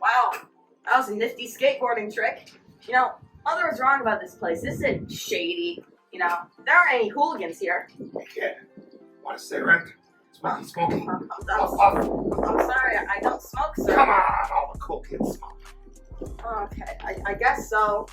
Wow, that was a nifty skateboarding trick. You know, Mother was wrong about this place. This isn't shady. You know, there aren't any hooligans here. Kid, want a cigarette? Smell the smoking. I'm sorry, I don't smoke, sir. Come on, all the cool kids smoke. Okay, I guess so.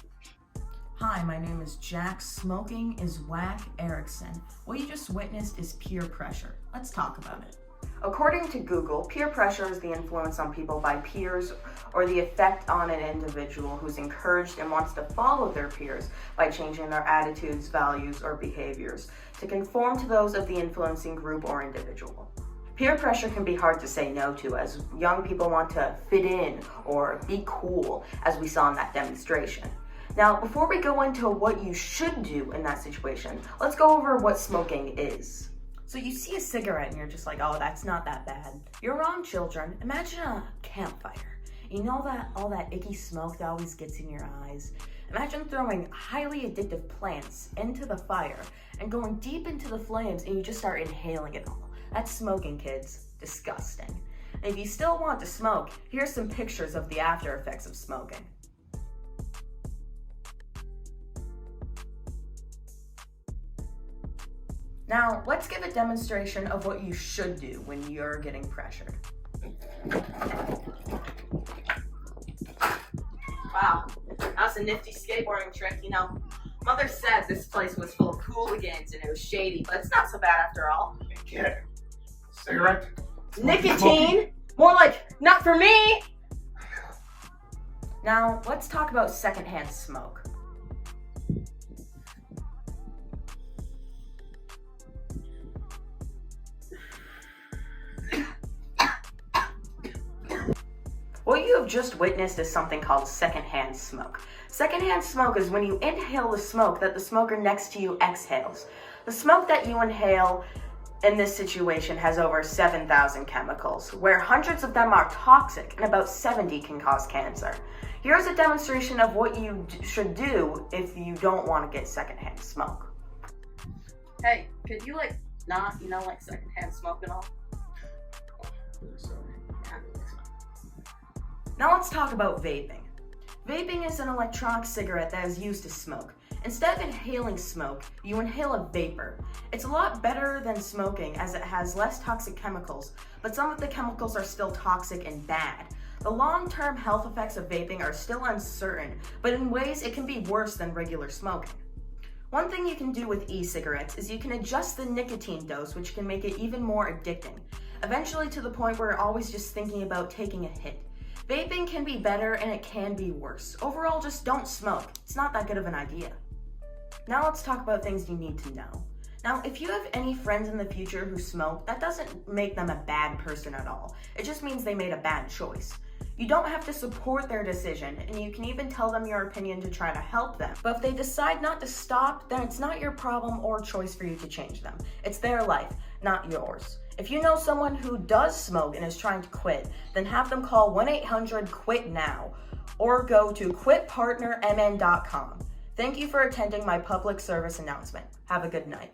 Hi, my name is Jack. Smoking is whack, Erickson. What you just witnessed is peer pressure. Let's talk about it. According to Google, peer pressure is the influence on people by peers or the effect on an individual who's encouraged and wants to follow their peers by changing their attitudes, values, or behaviors to conform to those of the influencing group or individual. Peer pressure can be hard to say no to, as young people want to fit in or be cool, as we saw in that demonstration. Now, before we go into what you should do in that situation, let's go over what smoking is. So you see a cigarette and you're just like, oh, that's not that bad. You're wrong, children. Imagine a campfire. You know that all that icky smoke that always gets in your eyes? Imagine throwing highly addictive plants into the fire and going deep into the flames and you just start inhaling it all. That's smoking, kids. Disgusting. And if you still want to smoke, here's some pictures of the after effects of smoking. Now, let's give a demonstration of what you should do when you're getting pressured. Wow, that was a nifty skateboarding trick. You know, Mother said this place was full of hooligans and it was shady, but it's not so bad after all. Hey, kid, cigarette? Nicotine? More like, not for me! Now, let's talk about secondhand smoke. What you have just witnessed is something called secondhand smoke. Secondhand smoke is when you inhale the smoke that the smoker next to you exhales. The smoke that you inhale in this situation has over 7,000 chemicals, where hundreds of them are toxic and about 70 can cause cancer. Here's a demonstration of what you should do if you don't want to get secondhand smoke. Hey, could you not, secondhand smoke and all? Now let's talk about vaping. Vaping is an electronic cigarette that is used to smoke. Instead of inhaling smoke, you inhale a vapor. It's a lot better than smoking as it has less toxic chemicals, but some of the chemicals are still toxic and bad. The long-term health effects of vaping are still uncertain, but in ways it can be worse than regular smoking. One thing you can do with e-cigarettes is you can adjust the nicotine dose, which can make it even more addicting, eventually to the point where you're always just thinking about taking a hit. Vaping can be better and it can be worse. Overall, just don't smoke. It's not that good of an idea. Now let's talk about things you need to know. Now, if you have any friends in the future who smoke, that doesn't make them a bad person at all. It just means they made a bad choice. You don't have to support their decision, and you can even tell them your opinion to try to help them. But if they decide not to stop, then it's not your problem or choice for you to change them. It's their life, not yours. If you know someone who does smoke and is trying to quit, then have them call 1-800-QUIT-NOW or go to quitpartnermn.com. Thank you for attending my public service announcement. Have a good night.